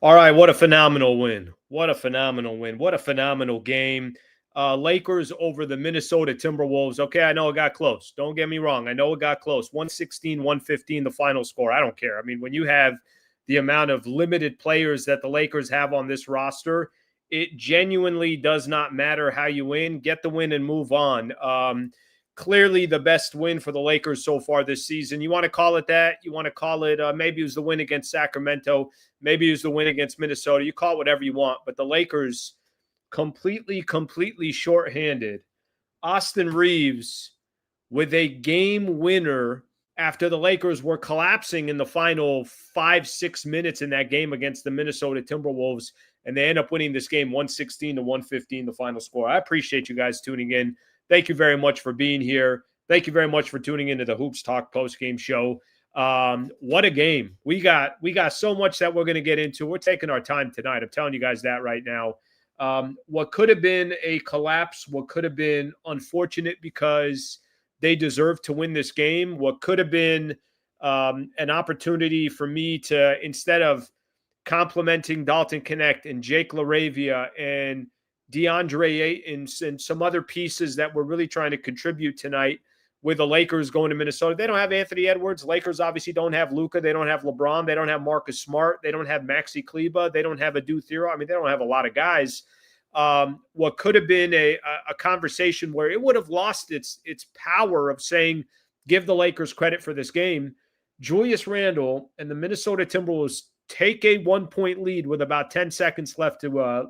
All right, what a phenomenal win. What a phenomenal win. What a phenomenal game. Lakers over the Minnesota Timberwolves. Okay, I know it got close. Don't get me wrong. I know it got close. 116, 115, the final score. I don't care. I mean, when you have the amount of limited players that the Lakers have on this roster, it genuinely does not matter how you win. Get the win and move on. Clearly the best win for the Lakers so far this season. You want to call it that? You want to call it maybe it was the win against Sacramento. Maybe it was the win against Minnesota. You call it whatever you want. But the Lakers completely shorthanded. Austin Reaves with a game winner after the Lakers were collapsing in the final 5-6 minutes in that game against the Minnesota Timberwolves. And they end up winning this game 116 to 115, the final score. I appreciate you guys tuning in. Thank you very much for being here. Thank you very much for tuning into the Hoops Talk post-game show. What a game. We got so much that we're going to get into. We're taking our time tonight. I'm telling you guys that right now. What could have been a collapse, what could have been unfortunate because they deserved to win this game, what could have been an opportunity for me to, instead of complimenting Dalton Connect and Jake LaRavia and DeAndre Ayton and some other pieces that were really trying to contribute tonight with the Lakers going to Minnesota. They don't have Anthony Edwards. Lakers obviously don't have Luka. They don't have LeBron. They don't have Marcus Smart. They don't have Maxi Kleba. They don't have Adu Thero. I mean, they don't have a lot of guys. What could have been a conversation where it would have lost its power of saying, give the Lakers credit for this game. Julius Randle and the Minnesota Timberwolves take a 1-point lead with about 10 seconds left to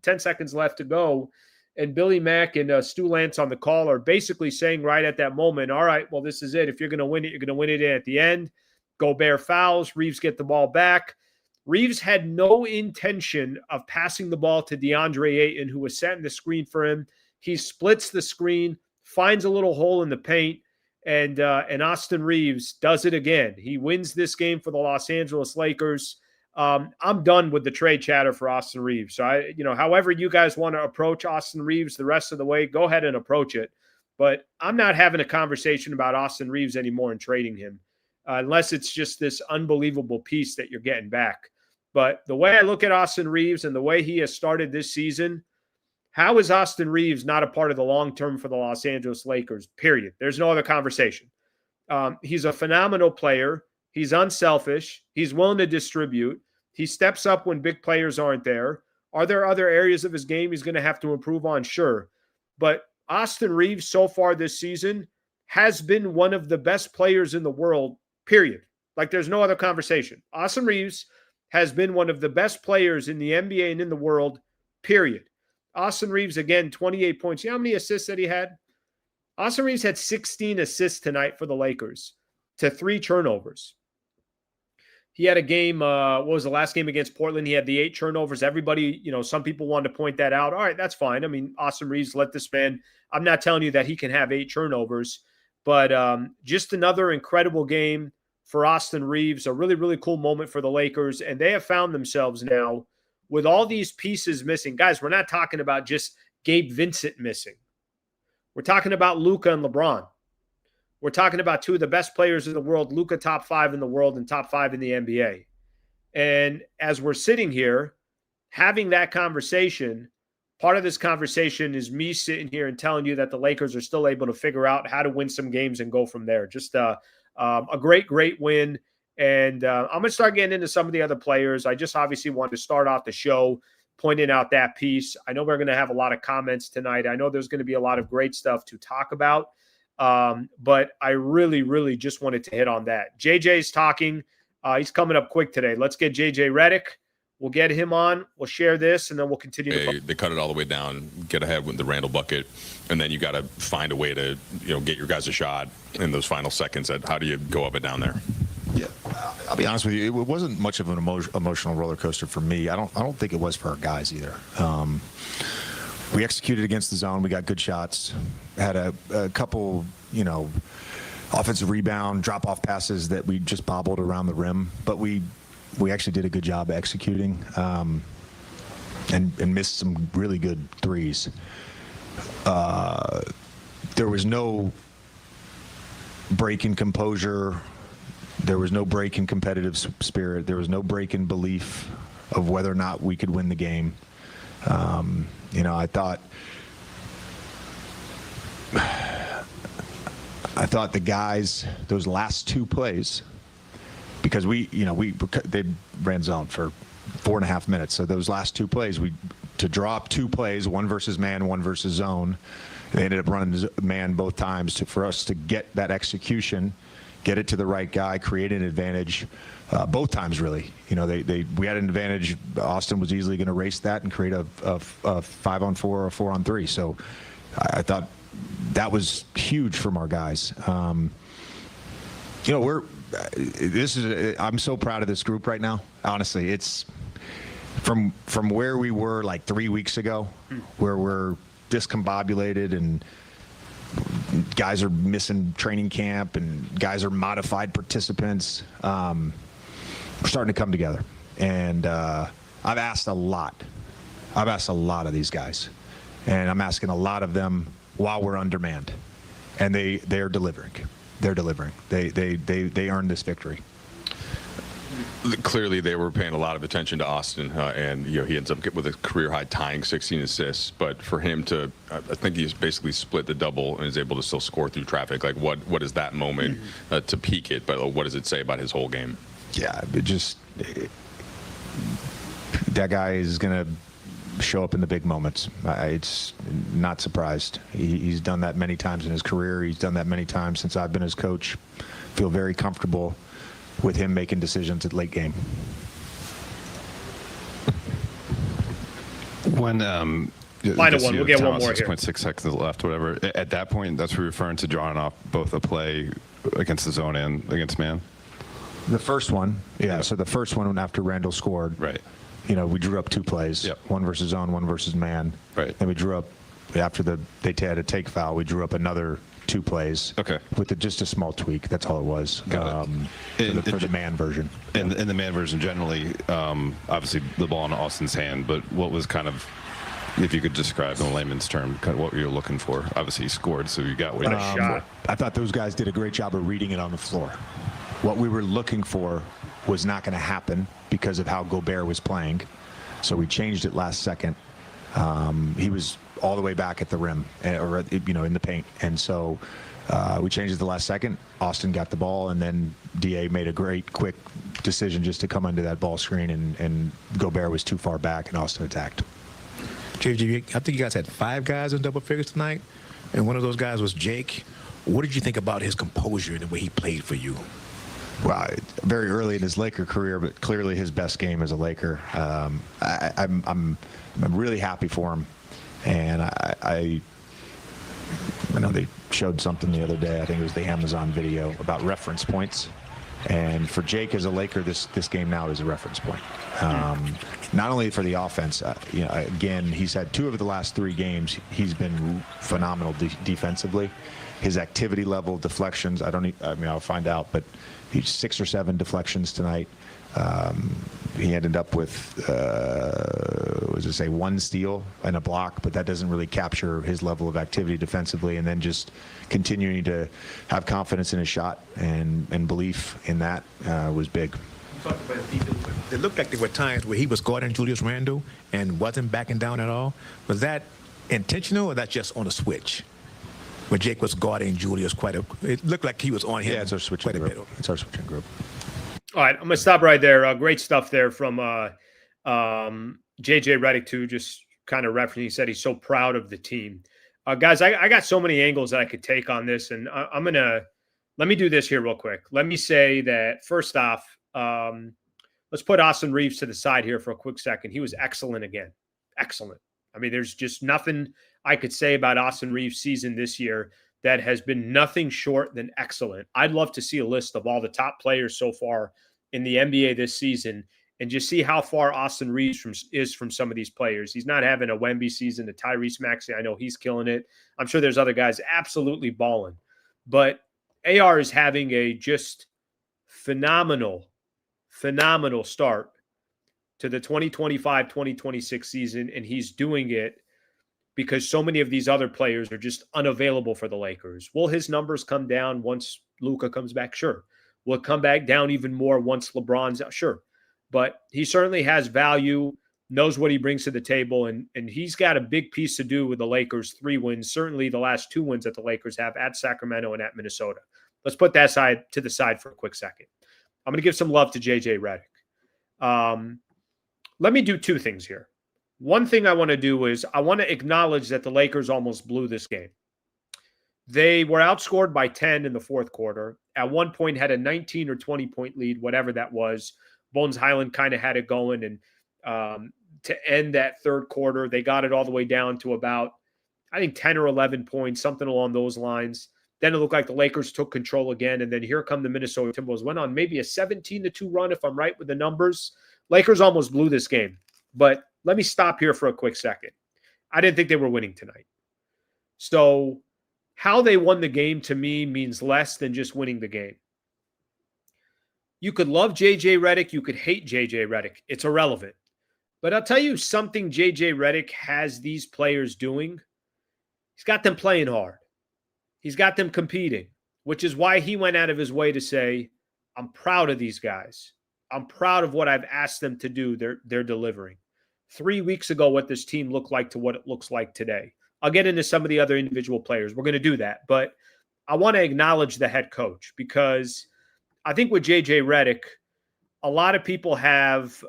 10 seconds left to go. And Billy Mack and Stu Lance on the call are basically saying right at that moment, all right, well, this is it. If you're going to win it, you're going to win it at the end. Gobert fouls. Reaves get the ball back. Reaves had no intention of passing the ball to DeAndre Ayton, who was setting the screen for him. He splits the screen, finds a little hole in the paint, and Austin Reaves does it again. He wins this game for the Los Angeles Lakers. I'm done with the trade chatter for Austin Reaves. So however you guys want to approach Austin Reaves the rest of the way, go ahead and approach it. But I'm not having a conversation about Austin Reaves anymore and trading him, unless it's just this unbelievable piece that you're getting back. But the way I look at Austin Reaves and the way he has started this season, how is Austin Reaves not a part of the long term for the Los Angeles Lakers? Period. There's no other conversation. He's a phenomenal player. He's unselfish. He's willing to distribute. He steps up when big players aren't there. Are there other areas of his game he's going to have to improve on? Sure. But Austin Reaves so far this season has been one of the best players in the world, period. Like there's no other conversation. Austin Reaves has been one of the best players in the NBA and in the world, period. Austin Reaves, again, 28 points. You know how many assists that he had? Austin Reaves had 16 assists tonight for the Lakers to 3 turnovers. He had a game, what was the last game against Portland? He had the 8 turnovers. Everybody, some people wanted to point that out. All right, that's fine. I mean, Austin Reaves let this man. I'm not telling you that he can have 8 turnovers, but just another incredible game for Austin Reaves, a really, really cool moment for the Lakers. And they have found themselves now with all these pieces missing. Guys, we're not talking about just Gabe Vincent missing. We're talking about Luka and LeBron. We're talking about 2 of the best players in the world, Luka top 5 in the world and top 5 in the NBA. And as we're sitting here having that conversation, part of this conversation is me sitting here and telling you that the Lakers are still able to figure out how to win some games and go from there. Just a great win. And I'm going to start getting into some of the other players. I just obviously want to start off the show pointing out that piece. I know we're going to have a lot of comments tonight. I know there's going to be a lot of great stuff to talk about. But I really just wanted to hit on that. JJ's talking. He's coming up quick today. Let's get JJ Redick. We'll get him on. We'll share this, and then we'll continue. They cut it all the way down, get ahead with the Randall bucket, and then you got to find a way to get your guys a shot in those final seconds. How do you go up and down there? Yeah, I'll be honest with you. It wasn't much of an emotional roller coaster for me. I don't think it was for our guys either. We executed against the zone. We got good shots. Had a couple, offensive rebound, drop-off passes that we just bobbled around the rim. But we actually did a good job executing and missed some really good threes. There was no break in composure. There was no break in competitive spirit. There was no break in belief. of whether or not we could win the game. I thought the guys, those last two plays, because they ran zone for 4.5 minutes. So those last two plays, to drop two plays, one versus man, one versus zone. They ended up running man both times for us to get that execution, get it to the right guy, create an advantage. Both times, really. We had an advantage. Austin was easily going to race that and create a 5-on-4 or a 4-on-3. So I thought that was huge from our guys. I'm so proud of this group right now. Honestly, it's from where we were like 3 weeks ago, where we're discombobulated and guys are missing training camp and guys are modified participants. We're starting to come together, and I've asked a lot of these guys, and I'm asking a lot of them while we're undermanned, and they're delivering. They earned this victory. Clearly, they were paying a lot of attention to Austin, and he ends up with a career high tying 16 assists. But for him to, I think he's basically split the double and is able to still score through traffic. Like, what is that moment to peak it? But what does it say about his whole game? Yeah, that guy is gonna show up in the big moments. It's not surprised. He's done that many times in his career. He's done that many times since I've been his coach. Feel very comfortable with him making decisions at late game. When Final one. We'll get one more here. 6.6 seconds left, whatever. At that point, that's referring to drawing off both a play against the zone and against man? The first one, yeah. So the first one after Randall scored, right. We drew up two plays, Yep. one versus zone, one versus man. Right. Then we drew up, after they had a take foul, we drew up another two plays. Okay. With just a small tweak. That's all it was. Got it. For the man version. And in the man version, generally, obviously the ball in Austin's hand, but what was kind of, if you could describe in layman's term, kind of what you were looking for? Obviously, he scored, so you got what you were looking for. I thought those guys did a great job of reading it on the floor. What we were looking for was not going to happen because of how Gobert was playing. So we changed it last second. He was all the way back at the rim, or in the paint. And so we changed it the last second. Austin got the ball, and then DA made a great, quick decision just to come under that ball screen, and Gobert was too far back, and Austin attacked. JJ, I think you guys had 5 guys in double figures tonight, and one of those guys was Jake. What did you think about his composure and the way he played for you? Well, very early in his Laker career, but clearly his best game as a Laker. I'm really happy for him, and I know they showed something the other day. I think it was the Amazon video about reference points, and for Jake as a Laker, this game now is a reference point. Not only for the offense, again, he's had 2 of the last 3 games. He's been phenomenal defensively. His activity level, deflections, I'll find out, but he's 6 or 7 deflections tonight. He ended up with, 1 steal and a block, but that doesn't really capture his level of activity defensively. And then just continuing to have confidence in his shot and belief in that was big. It looked like there were times where he was guarding Julius Randle and wasn't backing down at all. Was that intentional, or that's just on a switch? Where Jake was guarding Julius it looked like he was on him. Yeah, it's our switching group. It's our switching group. All right, I'm going to stop right there. Great stuff there from JJ Redick, too, just kind of referencing. He said he's so proud of the team. Guys, I got so many angles that I could take on this, and I'm going to – let me do this here real quick. Let me say that, first off, let's put Austin Reaves to the side here for a quick second. He was excellent again. Excellent. I mean, there's just nothing I could say about Austin Reaves' season this year that has been nothing short than excellent. I'd love to see a list of all the top players so far in the NBA this season and just see how far Austin Reaves is from some of these players. He's not having a Wemby season, a Tyrese Maxey. I know he's killing it. I'm sure there's other guys absolutely balling. But AR is having a just phenomenal start to the 2025-2026 season, and he's doing it because so many of these other players are just unavailable for the Lakers. Will his numbers come down once Luka comes back? Sure. Will it come back down even more once LeBron's out? Sure. but he certainly has value, knows what he brings to the table, and he's got a big piece to do with the Lakers' 3 wins, certainly the last 2 wins that the Lakers have at Sacramento and at Minnesota. Let's put that side to the side for a quick second. I'm going to give some love to JJ Redick. Let me do 2 things here. One thing I want to do is I want to acknowledge that the Lakers almost blew this game. They were outscored by 10 in the fourth quarter. At one point had a 19 or 20-point lead, whatever that was. Bones Highland kind of had it going, and to end that third quarter, they got it all the way down to about, I think, 10 or 11 points, something along those lines. Then it looked like the Lakers took control again, and then here come the Minnesota Timberwolves. Went on maybe a 17-2 run, if I'm right with the numbers. Lakers almost blew this game. But let me stop here for a quick second. I didn't think they were winning tonight. So how they won the game to me means less than just winning the game. You could love JJ Redick. You could hate JJ Redick. It's irrelevant. But I'll tell you something JJ Redick has these players doing. He's got them playing hard. He's got them competing, which is why he went out of his way to say, I'm proud of these guys. I'm proud of what I've asked them to do. They're delivering. 3 weeks ago, what this team looked like to what it looks like today. I'll get into some of the other individual players. We're going to do that. But I want to acknowledge the head coach, because I think with JJ Redick, a lot of people have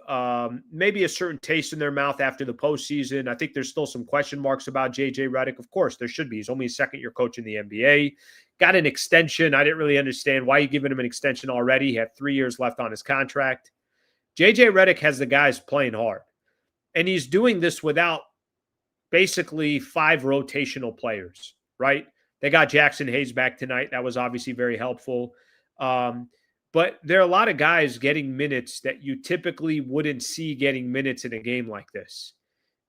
maybe a certain taste in their mouth after the postseason. I think there's still some question marks about JJ Redick. Of course, there should be. He's only a second-year coach in the NBA. Got an extension. I didn't really understand why you giving him an extension already. He had 3 years left on his contract. JJ Redick has the guys playing hard. And he's doing this without basically 5 rotational players, right? They got Jackson Hayes back tonight. That was obviously very helpful. But there are a lot of guys getting minutes that you typically wouldn't see getting minutes in a game like this.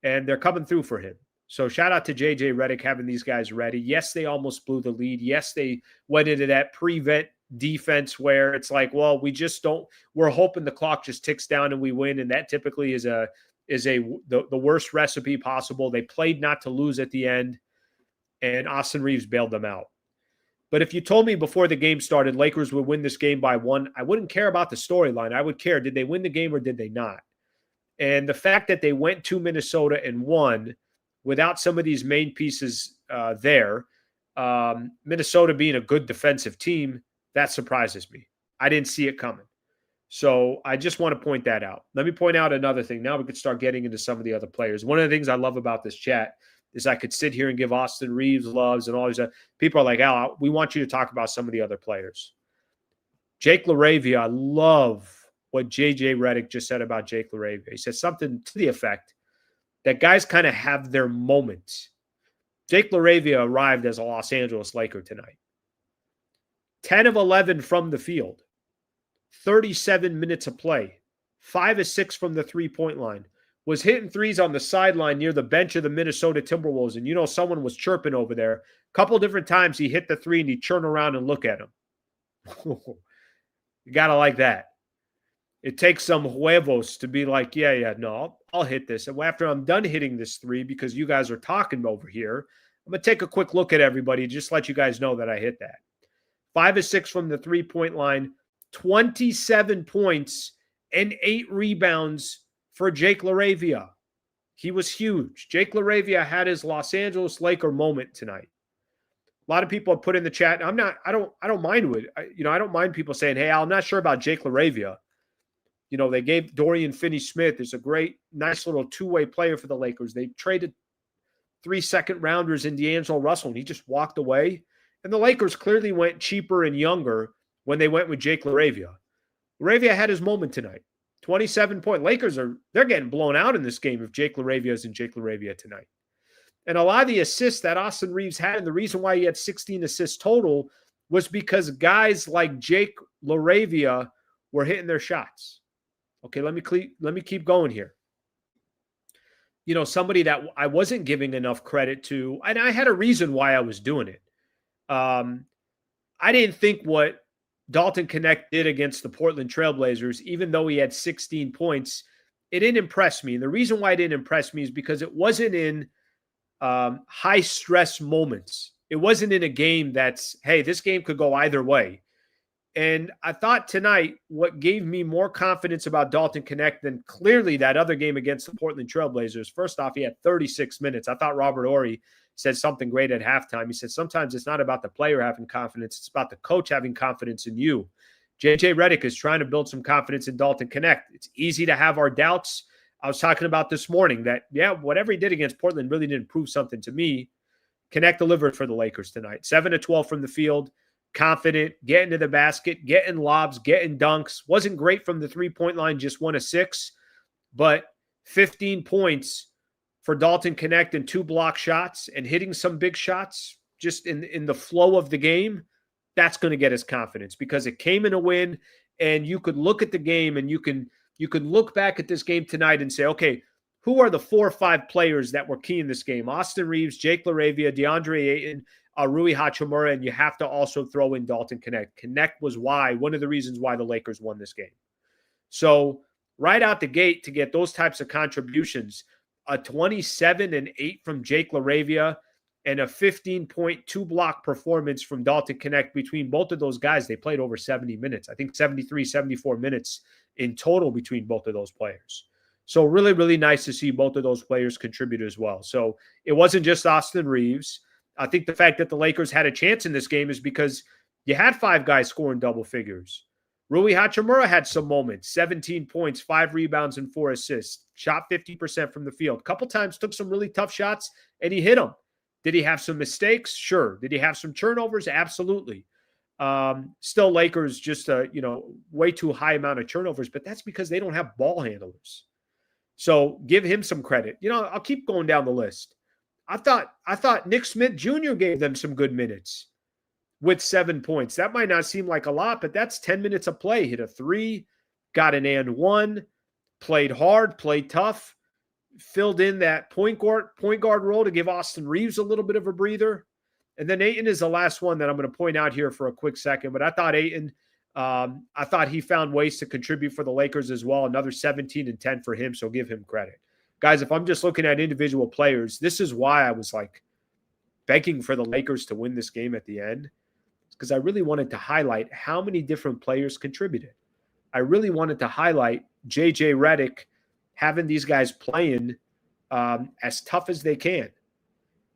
And they're coming through for him. So shout out to JJ Redick having these guys ready. Yes, they almost blew the lead. Yes, they went into that prevent defense where it's like, well, we're hoping the clock just ticks down and we win. And that typically is the worst recipe possible. They played not to lose at the end, and Austin Reaves bailed them out. But if you told me before the game started Lakers would win this game by 1, I wouldn't care about the storyline. I would care, did they win the game or did they not? And the fact that they went to Minnesota and won without some of these main pieces there, Minnesota being a good defensive team, that surprises me. I didn't see it coming. So I just want to point that out. Let me point out another thing. Now we could start getting into some of the other players. One of the things I love about this chat is I could sit here and give Austin Reaves loves and all these other people are like, Al, we want you to talk about some of the other players. Jake LaRavia, I love what JJ Redick just said about Jake LaRavia. He said something to the effect that guys kind of have their moments. Jake LaRavia arrived as a Los Angeles Laker tonight. 10 of 11 from the field. 37 minutes of play. 5 of 6 from the three-point line. Was hitting threes on the sideline near the bench of the Minnesota Timberwolves. And, someone was chirping over there. A couple different times he hit the three and he'd turn around and look at him. You got to like that. It takes some huevos to be like, no, I'll hit this. And after I'm done hitting this three, because you guys are talking over here, I'm going to take a quick look at everybody, just let you guys know that I hit that. 5 of 6 from the three-point line, 27 points and 8 rebounds for Jake LaRavia. He was huge. Jake LaRavia had his Los Angeles Laker moment tonight. A lot of people have put in the chat. I don't mind it. I don't mind people saying, hey, Al, I'm not sure about Jake LaRavia. They gave Dorian Finney-Smith is a great, nice little two-way player for the Lakers. They traded 3 second-rounders in D'Angelo Russell, and he just walked away. And the Lakers clearly went cheaper and younger when they went with Jake LaRavia. LaRavia had his moment tonight. 27-point. Lakers they're getting blown out in this game if Jake LaRavia isn't Jake LaRavia tonight. And a lot of the assists that Austin Reaves had, and the reason why he had 16 assists total, was because guys like Jake LaRavia were hitting their shots. Okay, let me keep going here. Somebody that I wasn't giving enough credit to, and I had a reason why I was doing it. I didn't think what Dalton Knecht did against the Portland Trailblazers, even though he had 16 points, it didn't impress me. And the reason why it didn't impress me is because it wasn't in high-stress moments. It wasn't in a game that's, hey, this game could go either way. And I thought tonight what gave me more confidence about Dalton Connect than clearly that other game against the Portland Trailblazers. First off, he had 36 minutes. I thought Robert Horry said something great at halftime. He said, sometimes it's not about the player having confidence. It's about the coach having confidence in you. JJ Redick is trying to build some confidence in Dalton Connect. It's easy to have our doubts. I was talking about this morning that, whatever he did against Portland really didn't prove something to me. Connect delivered for the Lakers tonight. 7 to 12 from the field. Confident, getting to the basket, getting lobs, getting dunks. Wasn't great from the three-point line, just 1 of 6. But 15 points for Dalton Connect and 2 block shots and hitting some big shots just in the flow of the game. That's going to get us confidence because it came in a win. And you could look at the game and you can look back at this game tonight and say, okay, who are the 4 or 5 players that were key in this game? Austin Reaves, Jake LaRavia, DeAndre Ayton, Rui Hachimura, and you have to also throw in Dalton Connect. Connect was one of the reasons why the Lakers won this game. So right out the gate to get those types of contributions, a 27 and 8 from Jake LaRavia and a 15.2 block performance from Dalton Connect. Between both of those guys, they played over 70 minutes. I think 73, 74 minutes in total between both of those players. So really, really nice to see both of those players contribute as well. So it wasn't just Austin Reaves. I think the fact that the Lakers had a chance in this game is because you had 5 guys scoring double figures. Rui Hachimura had some moments, 17 points, 5 rebounds, and 4 assists. Shot 50% from the field. A couple times took some really tough shots, and he hit them. Did he have some mistakes? Sure. Did he have some turnovers? Absolutely. Still Lakers just way too high amount of turnovers, but that's because they don't have ball handlers. So give him some credit. I'll keep going down the list. I thought Nick Smith Jr. gave them some good minutes with 7 points. That might not seem like a lot, but that's 10 minutes of play. Hit a 3, got an and 1, played hard, played tough, filled in that point guard role to give Austin Reaves a little bit of a breather. And then Ayton is the last one that I'm going to point out here for a quick second. But I thought Ayton, I thought he found ways to contribute for the Lakers as well. Another 17 and 10 for him, so give him credit. Guys, if I'm just looking at individual players, this is why I was begging for the Lakers to win this game at the end, because I really wanted to highlight how many different players contributed. I really wanted to highlight JJ Redick having these guys playing as tough as they can.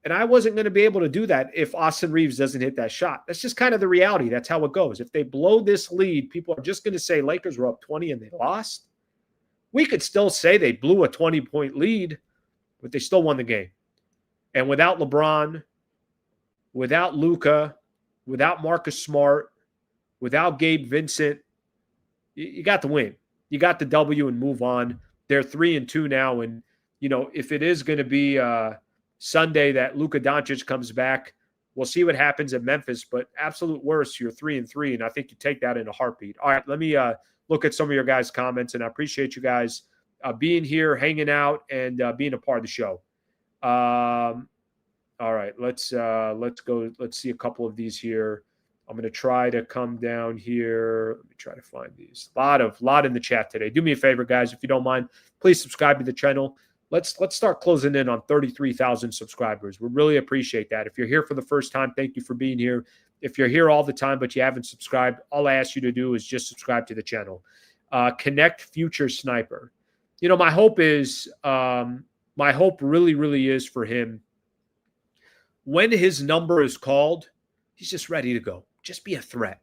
And I wasn't going to be able to do that if Austin Reaves doesn't hit that shot. That's just kind of the reality. That's how it goes. If they blow this lead, people are just going to say Lakers were up 20 and they lost. We could still say they blew a 20-point lead, but they still won the game. And without LeBron, without Luka, without Marcus Smart, without Gabe Vincent, you got the win. You got the W and move on. They're 3-2 now. And, if it is going to be Sunday that Luka Doncic comes back, we'll see what happens at Memphis. But absolute worst, you're 3-3, and I think you take that in a heartbeat. All right, let me look at some of your guys' comments, and I appreciate you guys being here, hanging out, and being a part of the show. All right, let's go. Let's see a couple of these here. I'm going to try to come down here. Let me try to find these. A lot in the chat today. Do me a favor, guys, if you don't mind, please subscribe to the channel. Let's start closing in on 33,000 subscribers. We really appreciate that. If you're here for the first time, thank you for being here. If you're here all the time but you haven't subscribed, all I ask you to do is just subscribe to the channel. Connect Future Sniper. My hope really, really is for him. When his number is called, he's just ready to go. Just be a threat,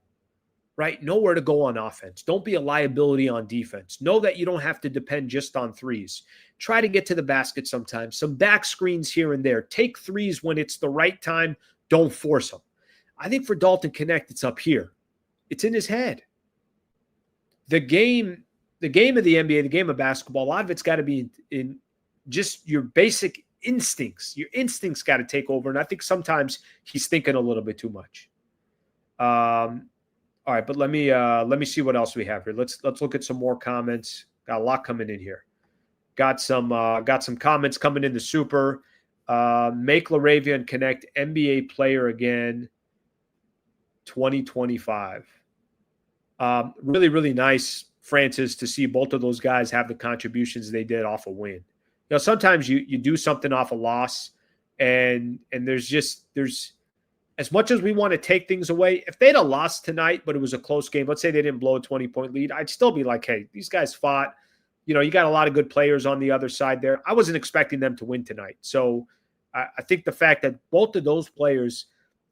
right? Know where to go on offense. Don't be a liability on defense. Know that you don't have to depend just on threes. Try to get to the basket sometimes. Some back screens here and there. Take threes when it's the right time. Don't force them. I think for Dalton Connect, it's up here. It's in his head. The game of the NBA, the game of basketball, a lot of it's got to be in just your basic instincts. Your instincts got to take over, and I think sometimes he's thinking a little bit too much. All right, but let me see what else we have here. Let's look at some more comments. Got a lot coming in here. Got some comments coming in the super. Make LaRavia and Connect NBA player again. 2025. Really, really nice, Francis, to see both of those guys have the contributions they did off a win. Sometimes you do something off a loss, and there's as much as we want to take things away, if they'd have lost tonight, but it was a close game, let's say they didn't blow a 20-point lead, I'd still be like, hey, these guys fought. You know, you got a lot of good players on the other side there. I wasn't expecting them to win tonight. So I think the fact that both of those players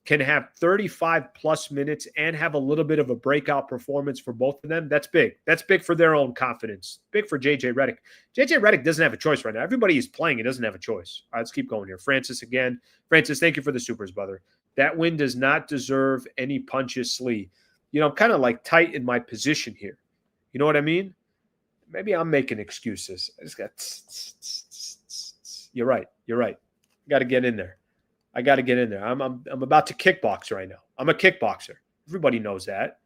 can have 35-plus minutes and have a little bit of a breakout performance for both of them, that's big. That's big for their own confidence. Big for J.J. Redick. J.J. Redick doesn't have a choice right now. Everybody is playing. He doesn't have a choice. All right, let's keep going here. Francis again. Francis, thank you for the supers, brother. That win does not deserve any punches, Slee. You know, I'm kind of like tight in my position here. You know what I mean? Maybe I'm making excuses. I just got You're right. You're right. Got to get in there. I got to get in there. I'm about to kickbox right now. I'm a kickboxer. Everybody knows that.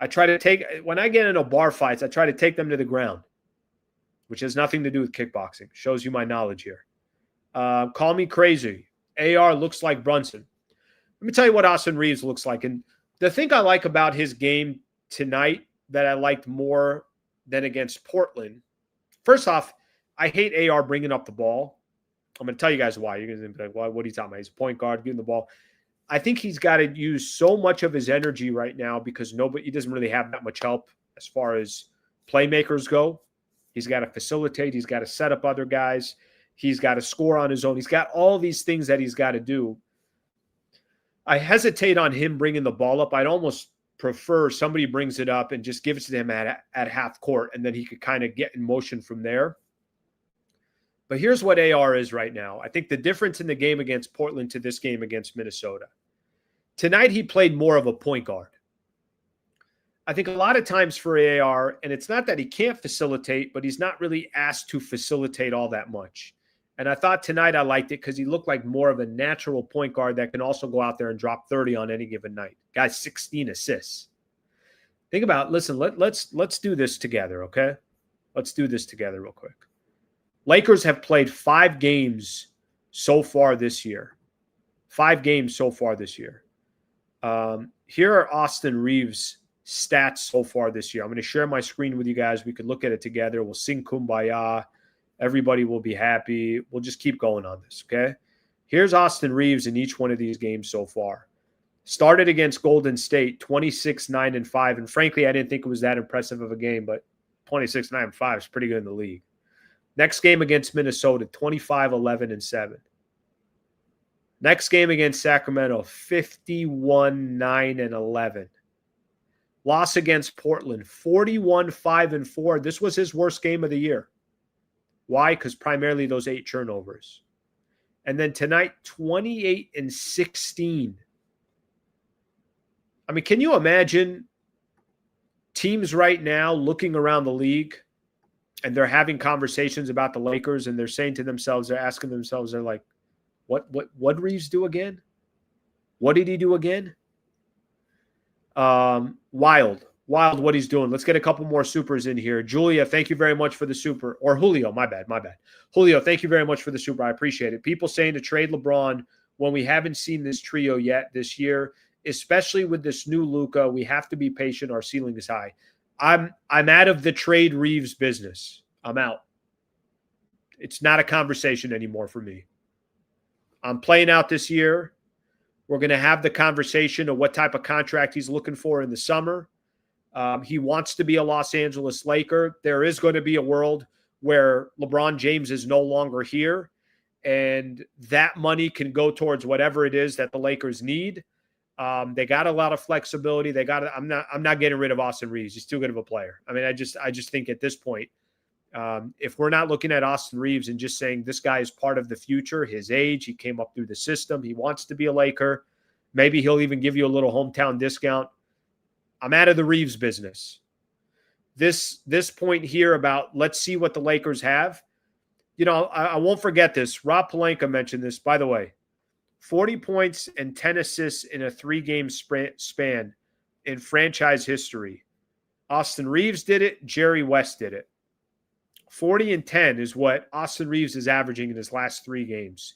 I try to take – when I get into bar fights, I try to take them to the ground, which has nothing to do with kickboxing. Shows you my knowledge here. Call me crazy. AR looks like Brunson. Let me tell you what Austin Reaves looks like. And the thing I like about his game tonight that I liked more than against Portland, first off, I hate AR bringing up the ball. I'm going to tell you guys why. You're going to be like, well, what are you talking about? He's a point guard, getting the ball. I think he's got to use so much of his energy right now because he doesn't really have that much help as far as playmakers go. He's got to facilitate. He's got to set up other guys. He's got to score on his own. He's got all these things that he's got to do. I hesitate on him bringing the ball up. I'd almost prefer somebody brings it up and just gives it to him at half court, and then he could kind of get in motion from there. But here's what AR is right now. I think the difference in the game against Portland to this game against Minnesota. Tonight, he played more of a point guard. I think a lot of times for AR, and it's not that he can't facilitate, but he's not really asked to facilitate all that much. And I thought tonight I liked it because he looked like more of a natural point guard that can also go out there and drop 30 on any given night. Guy's 16 assists. Think about, listen, let's do this together, okay? Let's do this together real quick. Lakers have played 5 games so far this year. 5 games so far this year. Here are Austin Reaves' stats so far this year. I'm going to share my screen with you guys. We could look at it together. We'll sing Kumbaya. Everybody will be happy. We'll just keep going on this, okay? Here's Austin Reaves in each one of these games so far. Started against Golden State, 26-9-5. And frankly, I didn't think it was that impressive of a game, but 26-9-5 is pretty good in the league. Next game against Minnesota, 25-11-7. Next game against Sacramento, 51-9-11. Loss against Portland, 41-5-4. This was his worst game of the year. Why? Because primarily those 8 turnovers. And then tonight, 28-16. I mean, can you imagine teams right now looking around the league and they're having conversations about the Lakers and they're saying to themselves, they're asking themselves, they're like, what did Reaves do again? What did he do again? Wild what he's doing. Let's get a couple more supers in here. Julia, thank you very much for the super. Or Julio, my bad. Julio, thank you very much for the super. I appreciate it. People saying to trade LeBron when we haven't seen this trio yet this year, especially with this new Luka. We have to be patient. Our ceiling is high. I'm out of the trade Reaves business. I'm out. It's not a conversation anymore for me. I'm playing out this year. We're going to have the conversation of what type of contract he's looking for in the summer. He wants to be a Los Angeles Laker. There is going to be a world where LeBron James is no longer here, and that money can go towards whatever it is that the Lakers need. They got a lot of flexibility. I'm not getting rid of Austin Reaves. He's too good of a player. I mean, I just think at this point, if we're not looking at Austin Reaves and just saying this guy is part of the future, his age, he came up through the system, he wants to be a Laker. Maybe he'll even give you a little hometown discount. I'm out of the Reaves business. This point here about let's see what the Lakers have. You know, I won't forget this. Rob Pelinka mentioned this, by the way. 40 points and 10 assists in a 3-game span in franchise history. Austin Reaves did it. Jerry West did it. 40 and 10 is what Austin Reaves is averaging in his last 3 games.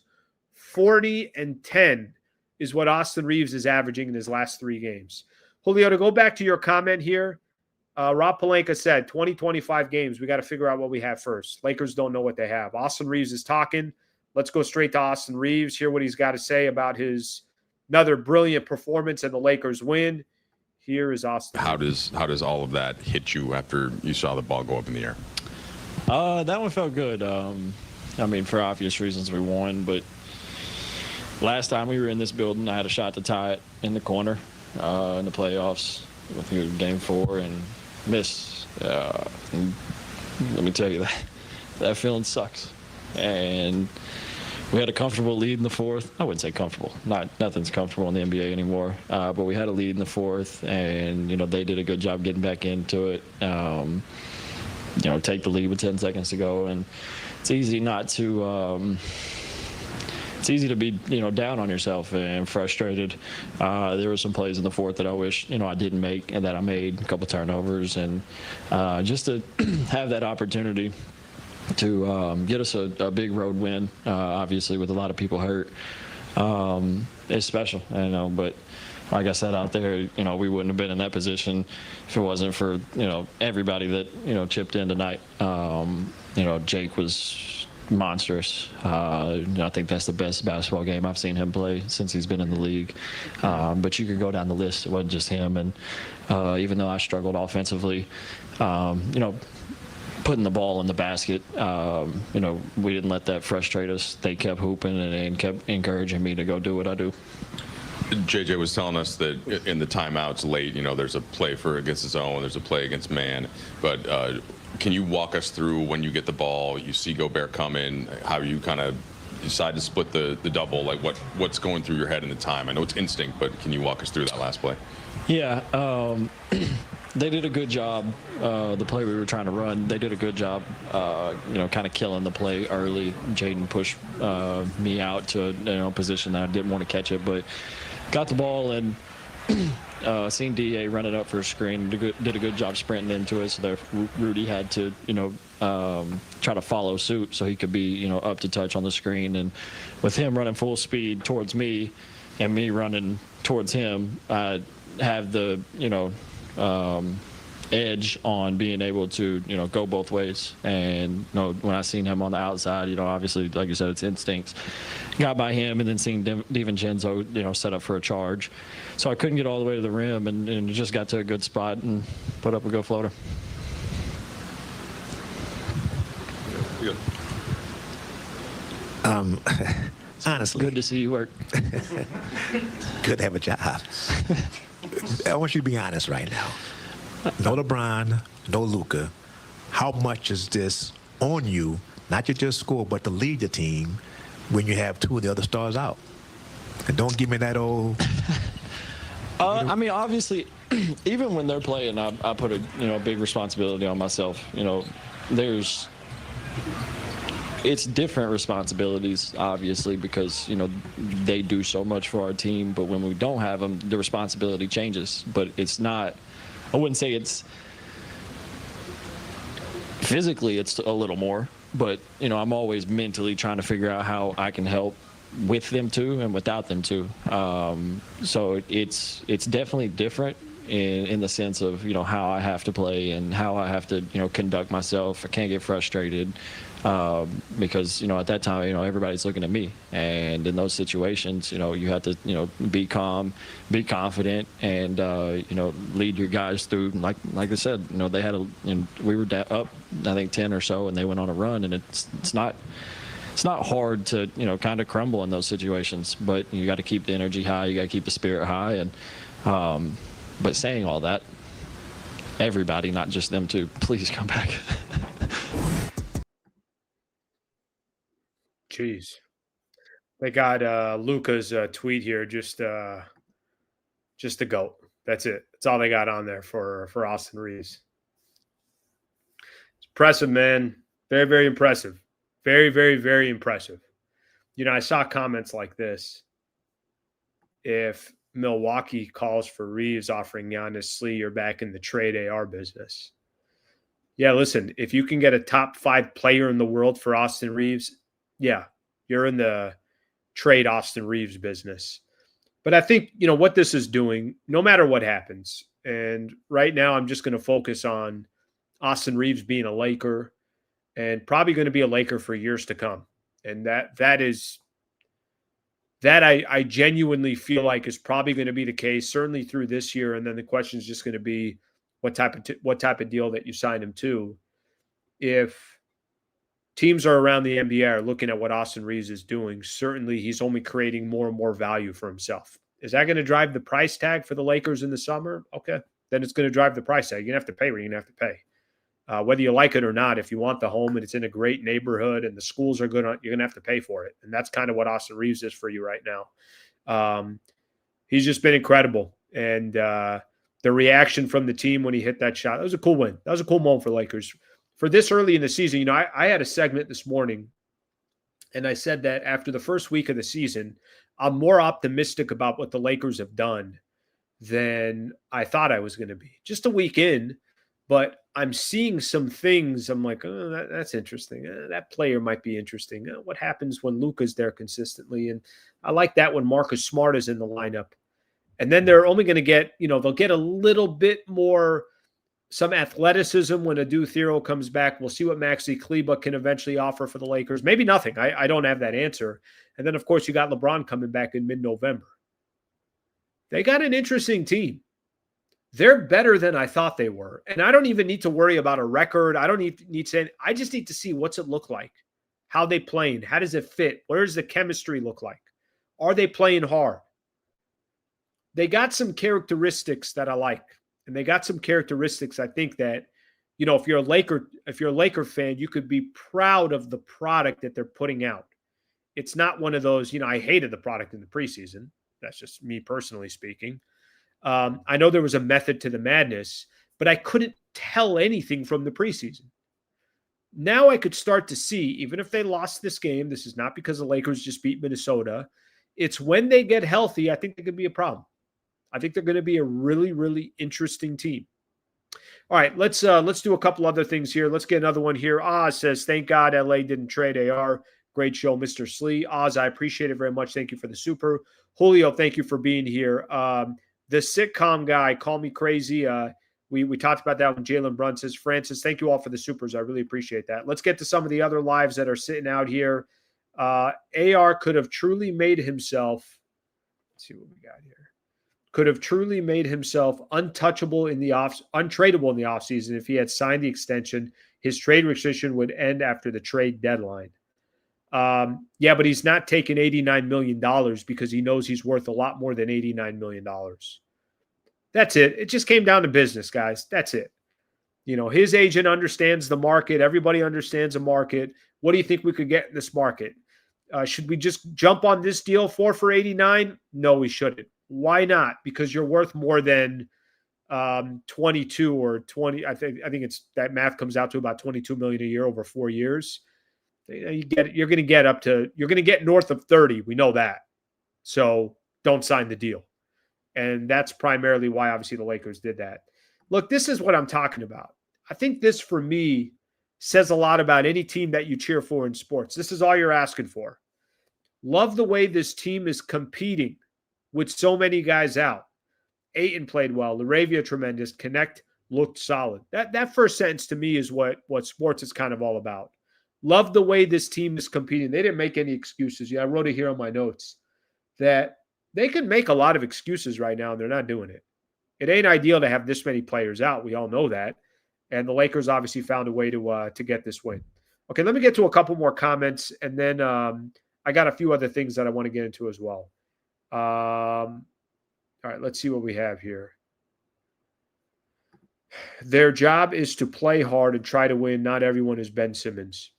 40 and 10 is what Austin Reaves is averaging in his last 3 games. Julio, to go back to your comment here, Rob Pelinka said 20-25 games. We got to figure out what we have first. Lakers don't know what they have. Austin Reaves is talking. Let's go straight to Austin Reaves, hear what he's got to say about his Another brilliant performance, and the Lakers win. Here is Austin. How does all of that hit you after you saw the ball go up in the air? That one felt good. I mean, for obvious reasons, we won. But last time we were in this building, I had a shot to tie it in the corner in the playoffs. I think it was game 4 and missed. And let me tell you, that feeling sucks. And we had a comfortable lead in the 4th. I wouldn't say comfortable. Nothing's comfortable in the NBA anymore. But we had a lead in the 4th, and they did a good job getting back into it. Take the lead with 10 seconds to go, and it's easy not to. It's easy to be, down on yourself and frustrated. There were some plays in the 4th that I wish, I didn't make and that I made, a couple turnovers, and just to have that opportunity to get us a big road win, obviously with a lot of people hurt, is special, but like I said out there, we wouldn't have been in that position if it wasn't for, everybody that, chipped in tonight. Jake was monstrous. I think that's the best basketball game I've seen him play since he's been in the league. But you could go down the list. It wasn't just him. And even though I struggled offensively, putting the ball in the basket, we didn't let that frustrate us. They kept hooping and kept encouraging me to go do what I do. JJ was telling us that in the timeouts late, there's a play for against his own, there's a play against man. But can you walk us through when you get the ball, you see Gobert come in, how you kind of decide to split the double, like what's going through your head in the time? I know it's instinct, but can you walk us through that last play? Yeah, they did a good job. The play we were trying to run, they did a good job, kind of killing the play early. Jaden pushed me out to a position that I didn't want to catch it, but got the ball and seen DA run it up for a screen. Did a good job sprinting into it, so that Rudy had to, try to follow suit so he could be, up to touch on the screen. And with him running full speed towards me and me running towards him, I have the, edge on being able to, go both ways. And, when I seen him on the outside, obviously, like you said, it's instincts. Got by him and then seeing DiVincenzo, set up for a charge. So I couldn't get all the way to the rim and just got to a good spot and put up a good floater. Good. Honestly. Good to see you work. Good to have a job. I want you to be honest right now. No LeBron, no Luka. How much is this on you, not to just score, but to lead the team when you have 2 of the other stars out? And don't give me that old... I mean, obviously, even when they're playing, I put a big responsibility on myself. It's different responsibilities, obviously, because they do so much for our team. But when we don't have them, the responsibility changes. But it's not. I wouldn't say it's physically. It's a little more, but I'm always mentally trying to figure out how I can help with them too and without them too. So it's definitely different in the sense of how I have to play and how I have to conduct myself. I can't get frustrated because at that time everybody's looking at me, and in those situations you have to be calm, be confident, and lead your guys through. Like I said, they had we were up I think 10 or so, and they went on a run, and it's not hard to kind of crumble in those situations, but you got to keep the energy high, you got to keep the spirit high. And but saying all that, everybody, not just them two, please come back. Jeez. They got Luca's tweet here, just the GOAT. That's it. That's all they got on there for Austin Reaves. It's impressive, man. Very, very impressive. Very, very, very impressive. I saw comments like this. If Milwaukee calls for Reaves offering Giannis Slee, you're back in the trade AR business. Yeah, listen, if you can get a top 5 player in the world for Austin Reaves, yeah, you're in the trade Austin Reaves business. But I think, what this is doing, no matter what happens, and right now I'm just going to focus on Austin Reaves being a Laker and probably going to be a Laker for years to come. And that is That I genuinely feel like is probably going to be the case, certainly through this year. And then the question is just going to be what type of deal that you sign him to. If teams are around the NBA are looking at what Austin Reaves is doing, certainly he's only creating more and more value for himself. Is that going to drive the price tag for the Lakers in the summer? Okay, then it's going to drive the price tag. You're going to have to pay what you're going to have to pay. Whether you like it or not, if you want the home and it's in a great neighborhood and the schools are good, you're going to have to pay for it. And that's kind of what Austin Reaves is for you right now. He's just been incredible. And the reaction from the team when he hit that shot, that was a cool win. That was a cool moment for Lakers. For this early in the season, I had a segment this morning, and I said that after the first week of the season, I'm more optimistic about what the Lakers have done than I thought I was going to be. Just a week in, but I'm seeing some things. I'm like, oh, that's interesting. That player might be interesting. What happens when Luka's there consistently? And I like that when Marcus Smart is in the lineup. And then they're only going to get, they'll get a little bit more, some athleticism when Adu Thero comes back. We'll see what Maxi Kleber can eventually offer for the Lakers. Maybe nothing. I don't have that answer. And then, of course, you got LeBron coming back in mid-November. They got an interesting team. They're better than I thought they were. And I don't even need to worry about a record. I don't need to say, I just need to see what's it look like. How they playing? How does it fit? Where does the chemistry look like? Are they playing hard? They got some characteristics that I like. And they got some characteristics I think that, if you're a Laker fan, you could be proud of the product that they're putting out. It's not one of those, I hated the product in the preseason. That's just me personally speaking. I know there was a method to the madness, but I couldn't tell anything from the preseason. Now I could start to see, even if they lost this game, this is not because the Lakers just beat Minnesota. It's when they get healthy, I think they could be a problem. I think they're going to be a really, really interesting team. All right, let's do a couple other things here. Let's get another one here. Oz says, thank God LA didn't trade AR. Great show, Mr. Slee. Oz, I appreciate it very much. Thank you for the super. Julio, thank you for being here. The sitcom guy, call me crazy. We talked about that when Jalen Brunson says, Francis, thank you all for the supers. I really appreciate that. Let's get to some of the other lives that are sitting out here. AR could have truly made himself. Let's see what we got here. Could have truly made himself untradeable in the offseason if he had signed the extension. His trade restriction would end after the trade deadline. Yeah, but he's not taking $89 million because he knows he's worth a lot more than $89 million. That's it. It just came down to business, guys. That's it. His agent understands the market. Everybody understands the market. What do you think we could get in this market? Should we just jump on this deal for 89? No, we shouldn't. Why not? Because you're worth more than 22 or 20. I think it's that math comes out to about 22 million a year over 4 years. You're going to get north of 30. We know that. So don't sign the deal. And that's primarily why obviously the Lakers did that. Look, this is what I'm talking about. I think this for me says a lot about any team that you cheer for in sports. This is all you're asking for. Love the way this team is competing with so many guys out. Ayton played well. Laravia tremendous. Connect looked solid. That first sentence to me is what sports is kind of all about. Love the way this team is competing. They didn't make any excuses. Yeah, I wrote it here on my notes that they can make a lot of excuses right now, and they're not doing it. It ain't ideal to have this many players out. We all know that. And the Lakers obviously found a way to get this win. Okay, let me get to a couple more comments, and then I got a few other things that I want to get into as well. All right, let's see what we have here. Their job is to play hard and try to win. Not everyone is Ben Simmons.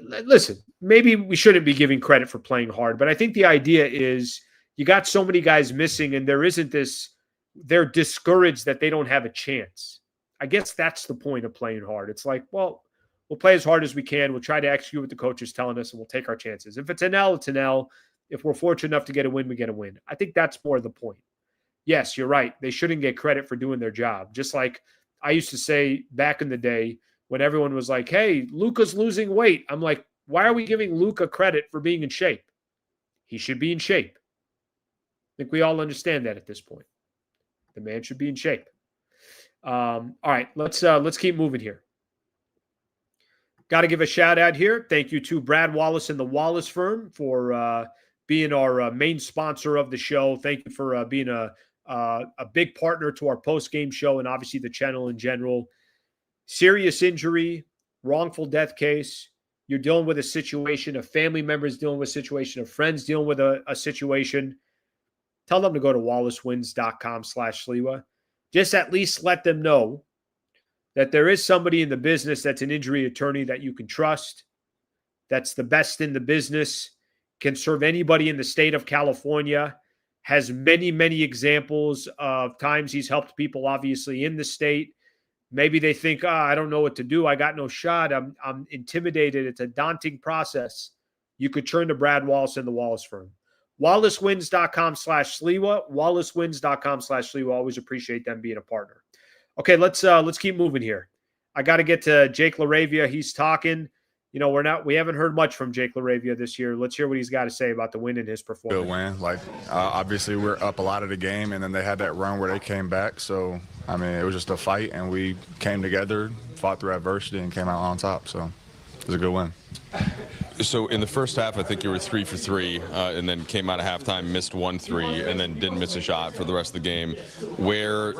Listen, maybe we shouldn't be giving credit for playing hard, but I think the idea is you got so many guys missing and there isn't this, they're discouraged that they don't have a chance. I guess that's the point of playing hard. It's like, well, we'll play as hard as we can. We'll try to execute what the coach is telling us and we'll take our chances. If it's an L, it's an L. If we're fortunate enough to get a win, we get a win. I think that's more the point. Yes, you're right. They shouldn't get credit for doing their job. Just like I used to say back in the day when everyone was like, hey, Luka's losing weight. I'm like, why are we giving Luka credit for being in shape? He should be in shape. I think we all understand that at this point. The man should be in shape. All right, let's keep moving here. Got to give a shout out here. Thank you to Brad Wallace and the Wallace firm for being our main sponsor of the show. Thank you for being a big partner to our post-game show and obviously the channel in general. Serious injury, wrongful death case. You're dealing with a situation, a family member is dealing with a situation, a friend's dealing with a situation. Tell them to go to wallacewins.com/Sliwa. Just at least let them know that there is somebody in the business that's an injury attorney that you can trust, that's the best in the business, can serve anybody in the state of California, has many, many examples of times he's helped people, obviously, in the state. Maybe they think, I don't know what to do. I got no shot. I'm intimidated. It's a daunting process. You could turn to Brad Wallace and the Wallace firm. wallacewins.com/Sliwa. wallacewins.com/Sliwa. Always appreciate them being a partner. Okay, let's keep moving here. I got to get to Jake LaRavia. He's talking. We haven't heard much from Jake LaRavia this year. Let's hear what he's got to say about the win and his performance. Good win. Obviously, we're up a lot of the game, and then they had that run where they came back. So, I mean, it was just a fight, and we came together, fought through adversity, and came out on top. So, it was a good win. So in the first half, I think you were 3 for 3, and then came out of halftime, missed 1 3, and then didn't miss a shot for the rest of the game. Where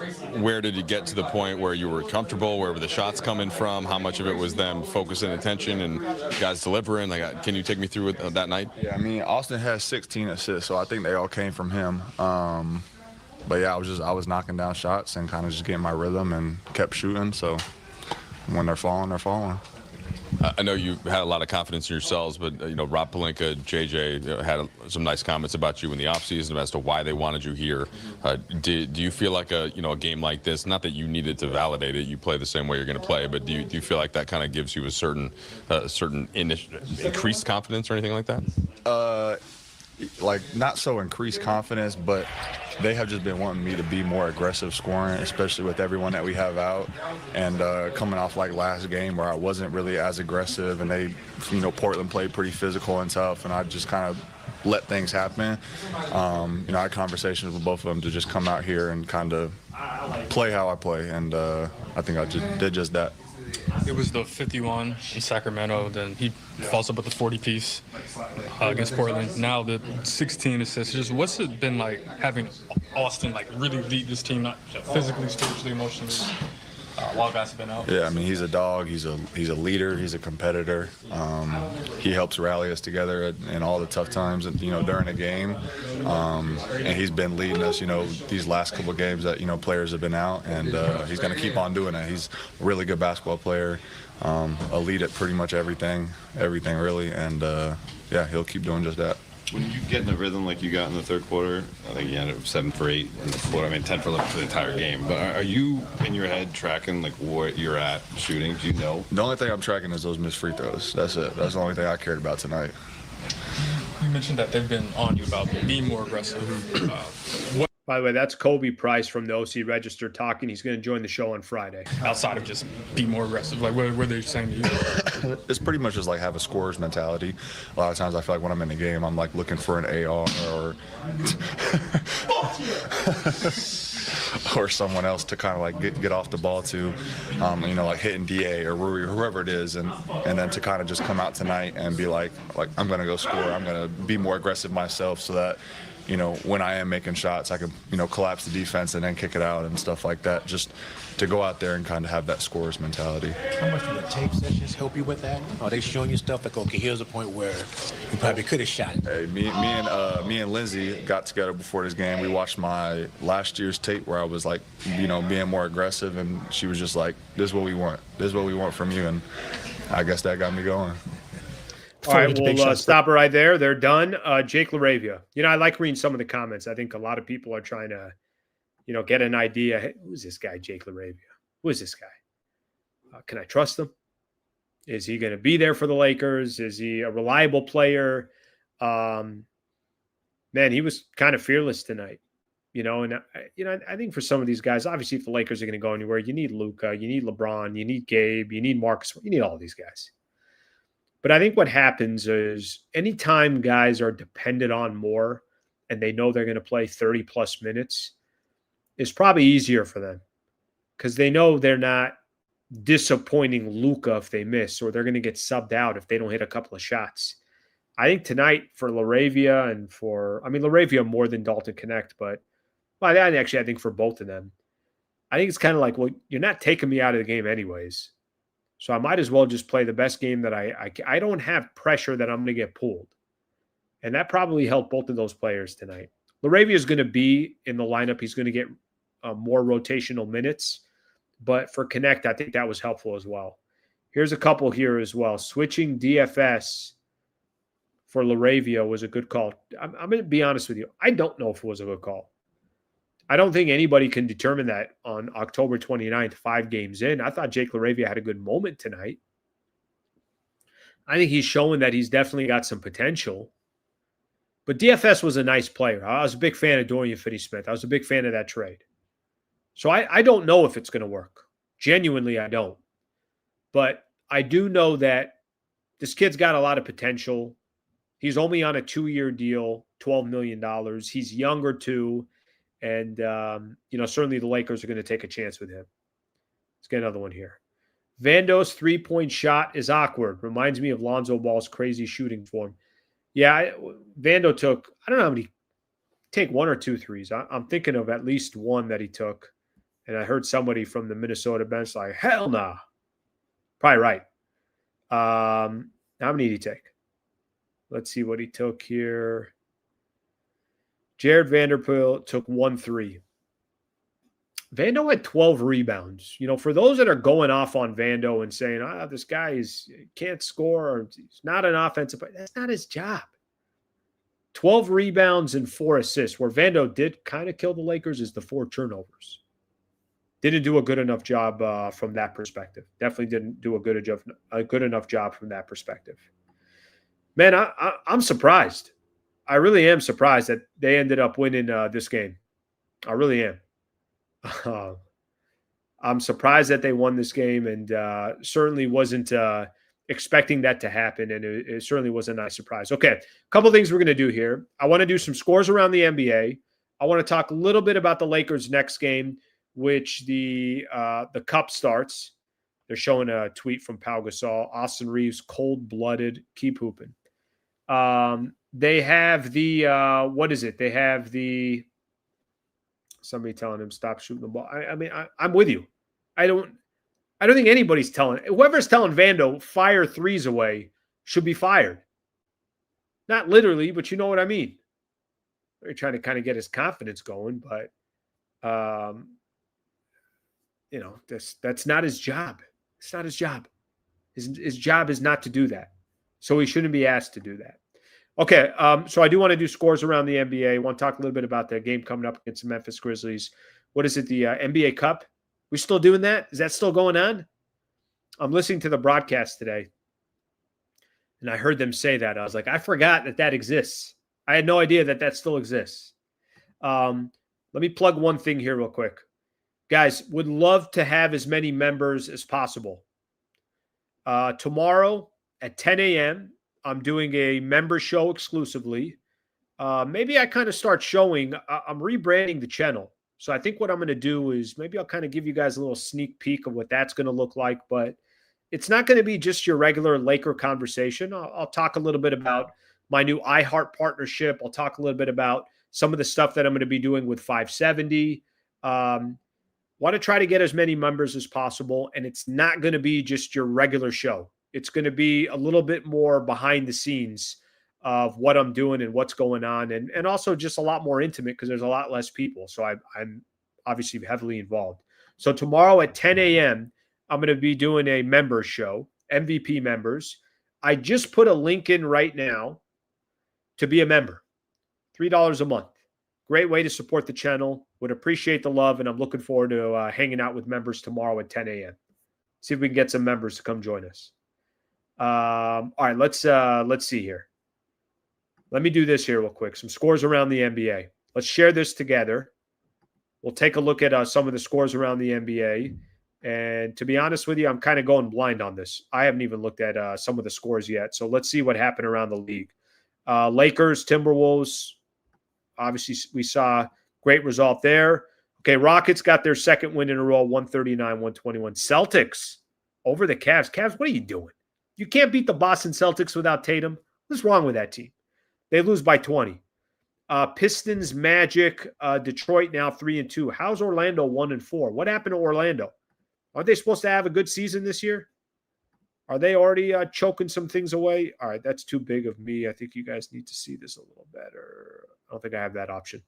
did you get to the point where you were comfortable? Where were the shots coming from? How much of it was them focusing attention and guys delivering? Can you take me through that night? Yeah, I mean, Austin has 16 assists, so I think they all came from him. But yeah, I was knocking down shots and kind of just getting my rhythm and kept shooting. So when they're falling, they're falling. I know you had a lot of confidence in yourselves, but Rob Pelinka, JJ had some nice comments about you in the offseason as to why they wanted you here. Do you feel like a game like this? Not that you needed to validate it, you play the same way you're going to play, but do you feel like that kind of gives you a certain increased confidence or anything like that? Not so increased confidence, but they have just been wanting me to be more aggressive scoring, especially with everyone that we have out. And coming off like last game where I wasn't really as aggressive, and they, Portland played pretty physical and tough, and I just kind of let things happen. I had conversations with both of them to just come out here and kind of play how I play, and I think I just did just that. It was the 51 in Sacramento, then he follows up with the 40-piece against Portland. Now the 16 assists. Just what's it been like having Austin really lead this team, not physically, spiritually, emotionally, while guys have been out? Yeah, I mean, he's a dog. He's a leader. He's a competitor. He helps rally us together in all the tough times, during the game. And he's been leading us, these last couple of games that players have been out, and he's going to keep on doing that. He's a really good basketball player, a lead at pretty much everything really, and yeah, he'll keep doing just that. When you get in the rhythm like you got in the third quarter, I think you ended up 7 for 8 in the quarter. I mean, 10 for 11 for the entire game. But are you in your head tracking what you're at shooting? Do you know? The only thing I'm tracking is those missed free throws. That's it. That's the only thing I cared about tonight. You mentioned that they've been on you about being more aggressive. By the way, that's Kobe Price from the OC Register talking. He's going to join the show on Friday. Outside of just be more aggressive, what are they saying to you? It's pretty much just have a scorer's mentality. A lot of times I feel like when I'm in the game, I'm looking for an AR or someone else to kind of get off the ball to, hitting DA or Rui or whoever it is, and then to kind of just come out tonight and be like I'm going to go score. I'm going to be more aggressive myself so that when I am making shots, I can, collapse the defense and then kick it out and stuff like that. Just to go out there and kind of have that scorer's mentality. How much do the tape sessions help you with that? Are they showing you stuff okay, here's a point where you probably could have shot? Hey, me and Lindsay got together before this game. We watched my last year's tape where I was being more aggressive, and she was just like, "This is what we want. This is what we want from you." And I guess that got me going. All right, we'll stop it right there. They're done. Jake LaRavia. I like reading some of the comments. I think a lot of people are trying to, get an idea. Hey, who's this guy, Jake LaRavia? Who is this guy? Can I trust him? Is he going to be there for the Lakers? Is he a reliable player? Man, he was kind of fearless tonight. And I think for some of these guys, obviously, if the Lakers are going to go anywhere, you need Luka, you need LeBron, you need Gabe, you need Marcus, you need all these guys. But I think what happens is anytime guys are dependent on more and they know they're going to play 30-plus minutes, it's probably easier for them because they know they're not disappointing Luka if they miss, or they're going to get subbed out if they don't hit a couple of shots. I think tonight for Laravia and for, I mean, Laravia more than Dalton Connect, but well, I think for both of them, I think it's kind of like, well, you're not taking me out of the game anyways. So I might as well just play the best game that I don't have pressure that I'm going to get pulled. And that probably helped both of those players tonight. Laravia is going to be in the lineup. He's going to get more rotational minutes. But for Connect, I think that was helpful as well. Here's a couple here as well. Switching DFS for Laravia was a good call. I'm going to be honest with you. I don't know if it was a good call. I don't think anybody can determine that on October 29th, 5 games in. I thought Jake Laravia had a good moment tonight. I think he's showing that he's definitely got some potential. But DFS was a nice player. I was a big fan of Dorian Finney-Smith. I was a big fan of that trade. So I don't know if it's going to work. Genuinely, I don't. But I do know that this kid's got a lot of potential. He's only on a 2-year deal, $12 million. He's younger too. And, certainly the Lakers are going to take a chance with him. Let's get another one here. Vando's 3-point shot is awkward. Reminds me of Lonzo Ball's crazy shooting form. Yeah, Vando took, I don't know how many, take 1 or 2 threes. I'm thinking of at least one that he took. And I heard somebody from the Minnesota bench like, hell nah. Probably right. How many did he take? Let's see what he took here. Jared Vanderpool took 1 3. Vando had 12 rebounds. For those that are going off on Vando and saying, this guy can't score or he's not an offensive player, that's not his job. 12 rebounds and 4 assists. Where Vando did kind of kill the Lakers is the 4 turnovers. Didn't do a good enough job from that perspective. Definitely didn't do a good enough job from that perspective. Man, I'm surprised. I really am surprised that they ended up winning this game. I really am. I'm surprised that they won this game and certainly wasn't expecting that to happen. And it certainly was a nice surprise. Okay, a couple things we're going to do here. I want to do some scores around the NBA. I want to talk a little bit about the Lakers' next game, which the Cup starts. They're showing a tweet from Pau Gasol. Austin Reaves, cold-blooded, keep hooping. They have the what is it? They have the somebody telling him stop shooting the ball. I'm with you. I don't think anybody's telling whoever's telling Vando fire threes away should be fired. Not literally, but you know what I mean. They're trying to kind of get his confidence going, but that's not his job. It's not his job. His job is not to do that. So he shouldn't be asked to do that. Okay, so I do want to do scores around the NBA. I want to talk a little bit about the game coming up against the Memphis Grizzlies. What is it, the NBA Cup? We still doing that? Is that still going on? I'm listening to the broadcast today, and I heard them say that. I was like, I forgot that exists. I had no idea that still exists. Let me plug one thing here real quick. Guys, would love to have as many members as possible. Tomorrow at 10 a.m., I'm doing a member show exclusively. Maybe I kind of start showing, I'm rebranding the channel. So I think what I'm going to do is maybe I'll kind of give you guys a little sneak peek of what that's going to look like. But it's not going to be just your regular Laker conversation. I'll talk a little bit about my new iHeart partnership. I'll talk a little bit about some of the stuff that I'm going to be doing with 570. Want to try to get as many members as possible. And it's not going to be just your regular show. It's going to be a little bit more behind the scenes of what I'm doing and what's going on. And also just a lot more intimate because there's a lot less people. So I'm obviously heavily involved. So tomorrow at 10 a.m., I'm going to be doing a members show, MVP members. I just put a link in right now to be a member, $3 a month. Great way to support the channel. Would appreciate the love. And I'm looking forward to hanging out with members tomorrow at 10 a.m. See if we can get some members to come join us. All right, let's see here. Let me do this here real quick. Some scores around the NBA. Let's share this together. We'll take a look at some of the scores around the NBA. And to be honest with you, I'm kind of going blind on this. I haven't even looked at some of the scores yet. So let's see what happened around the league. Lakers, Timberwolves. Obviously, we saw great result there. Okay, Rockets got their second win in a row, 139-121. Celtics over the Cavs. Cavs, what are you doing? You can't beat the Boston Celtics without Tatum. What's wrong with that team? They lose by 20. Pistons, Magic, Detroit now 3-2. How's Orlando 1-4? What happened to Orlando? Aren't they supposed to have a good season this year? Are they already choking some things away? All right, that's too big of me. I think you guys need to see this a little better. I don't think I have that option.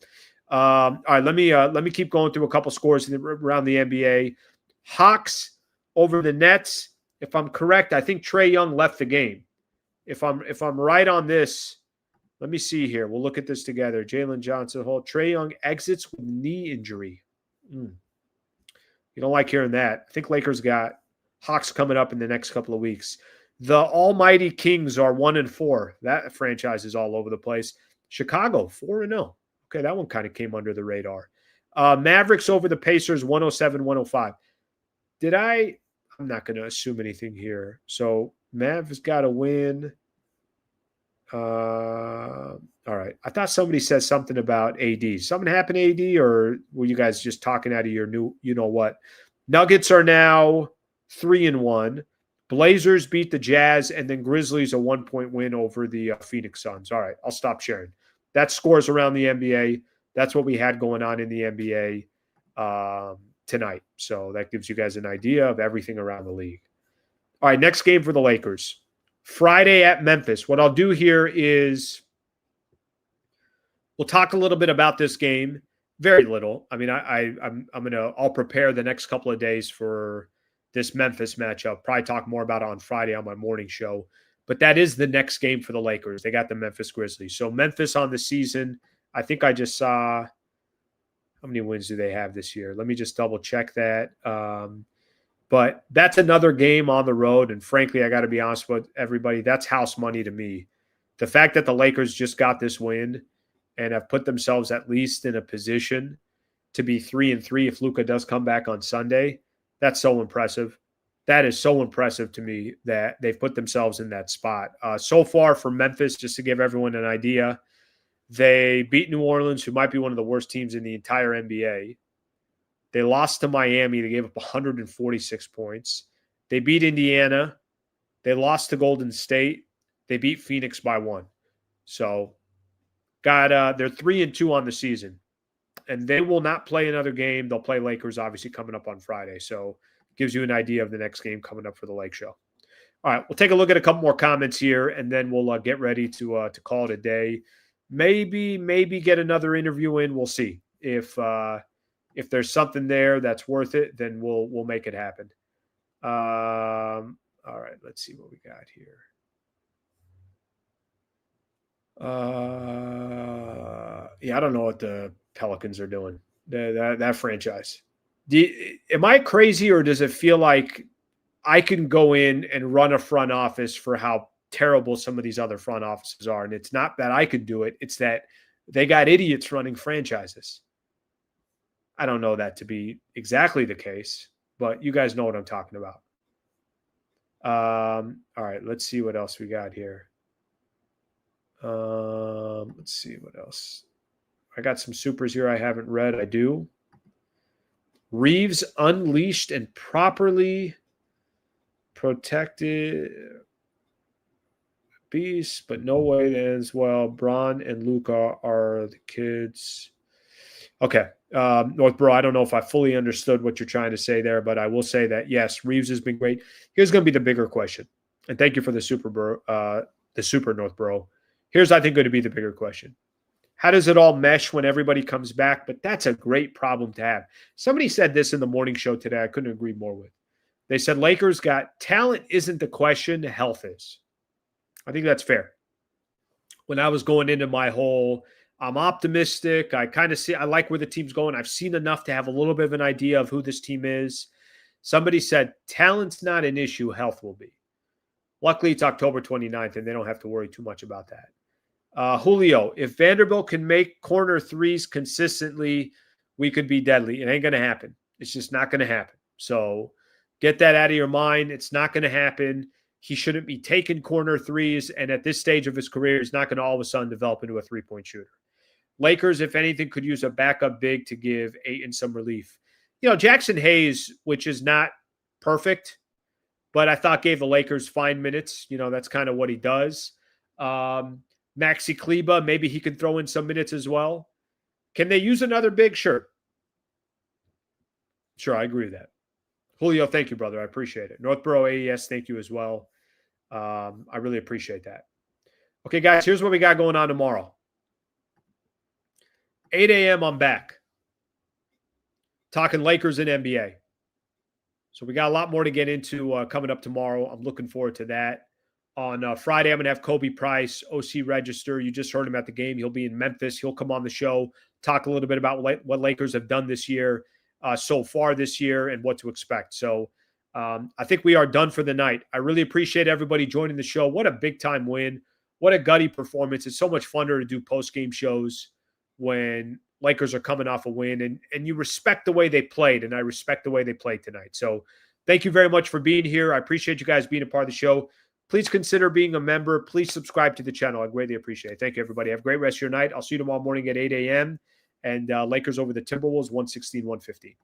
All right, let me keep going through a couple scores around the NBA. Hawks over the Nets. If I'm correct, I think Trae Young left the game. If I'm right on this, let me see here. We'll look at this together. Jalen Johnson, Trae Young exits with knee injury. You don't like hearing that. I think Lakers got Hawks coming up in the next couple of weeks. The almighty Kings are 1-4. That franchise is all over the place. Chicago 4-0. Okay, that one kind of came under the radar. Mavericks over the Pacers 107-105. I'm not going to assume anything here. So Mavs got to win. All right. I thought somebody said something about AD. Something happened to AD, or were you guys just talking out of your new, you know what? Nuggets are now 3-1. Blazers beat the Jazz, and then Grizzlies a 1-point win over the Phoenix Suns. All right. I'll stop sharing. That scores around the NBA. That's what we had going on in the NBA tonight. So that gives you guys an idea of everything around the league. All right. Next game for the Lakers. Friday at Memphis. What I'll do here is we'll talk a little bit about this game. Very little. I mean, I'll prepare the next couple of days for this Memphis matchup. Probably talk more about it on Friday on my morning show. But that is the next game for the Lakers. They got the Memphis Grizzlies. So Memphis on the season, I think I just saw how many wins do they have this year? Let me just double check that. But that's another game on the road. And frankly, I got to be honest with everybody, that's house money to me. The fact that the Lakers just got this win and have put themselves at least in a position to be 3-3 if Luka does come back on Sunday, that's so impressive. That is so impressive to me that they've put themselves in that spot. So far for Memphis, just to give everyone an idea, they beat New Orleans, who might be one of the worst teams in the entire NBA. They lost to Miami. They gave up 146 points. They beat Indiana. They lost to Golden State. They beat Phoenix by 1. So they're 3-2 on the season. And they will not play another game. They'll play Lakers, obviously, coming up on Friday. So gives you an idea of the next game coming up for the Lake Show. All right, we'll take a look at a couple more comments here, and then we'll get ready to call it a day. Maybe get another interview in. We'll see. If there's something there that's worth it, then we'll make it happen. All right, let's see what we got here. I don't know what the Pelicans are doing. That franchise. Am I crazy, or does it feel like I can go in and run a front office for how terrible some of these other front offices are? And it's not that I could do it. It's that they got idiots running franchises. I don't know that to be exactly the case, but you guys know what I'm talking about. All right, let's see what else we got here. Let's see what else. I got some supers here I haven't read. I do. Reaves unleashed and properly protected beast, but no way it ends well. Bron and Luka are the kids. Okay. Northborough, I don't know if I fully understood what you're trying to say there, but I will say that, yes, Reaves has been great. Here's going to be the bigger question. And thank you for the super Northborough. Here's, I think, going to be the bigger question. How does it all mesh when everybody comes back? But that's a great problem to have. Somebody said this in the morning show today. I couldn't agree more with. They said Lakers got talent isn't the question, health is. I think that's fair. When I was going into my whole, I'm optimistic. I kind of see, I like where the team's going. I've seen enough to have a little bit of an idea of who this team is. Somebody said talent's not an issue, health will be. Luckily, it's October 29th, and they don't have to worry too much about that. Julio, if Vanderbilt can make corner threes consistently, we could be deadly. It ain't going to happen. It's just not going to happen. So get that out of your mind. It's not going to happen. He shouldn't be taking corner threes. And at this stage of his career, he's not going to all of a sudden develop into a three-point shooter. Lakers, if anything, could use a backup big to give Ayton some relief. You know, Jackson Hayes, which is not perfect, but I thought gave the Lakers fine minutes. You know, that's kind of what he does. Maxi Kleba, maybe he can throw in some minutes as well. Can they use another big? Sure. Sure, I agree with that. Julio, thank you, brother. I appreciate it. Northborough AES, thank you as well. I really appreciate that. Okay, guys, here's what we got going on tomorrow. 8 a.m., I'm back. Talking Lakers and NBA. So we got a lot more to get into coming up tomorrow. I'm looking forward to that. On Friday, I'm going to have Kobe Price, OC Register. You just heard him at the game. He'll be in Memphis. He'll come on the show, talk a little bit about what Lakers have done this year, so far this year, and what to expect. So I think we are done for the night. I really appreciate everybody joining the show. What a big-time win. What a gutty performance. It's so much funner to do post-game shows when Lakers are coming off a win, and you respect the way they played, and I respect the way they played tonight. So thank you very much for being here. I appreciate you guys being a part of the show. Please consider being a member. Please subscribe to the channel. I greatly appreciate it. Thank you, everybody. Have a great rest of your night. I'll see you tomorrow morning at 8 a.m. And Lakers over the Timberwolves, 116-115.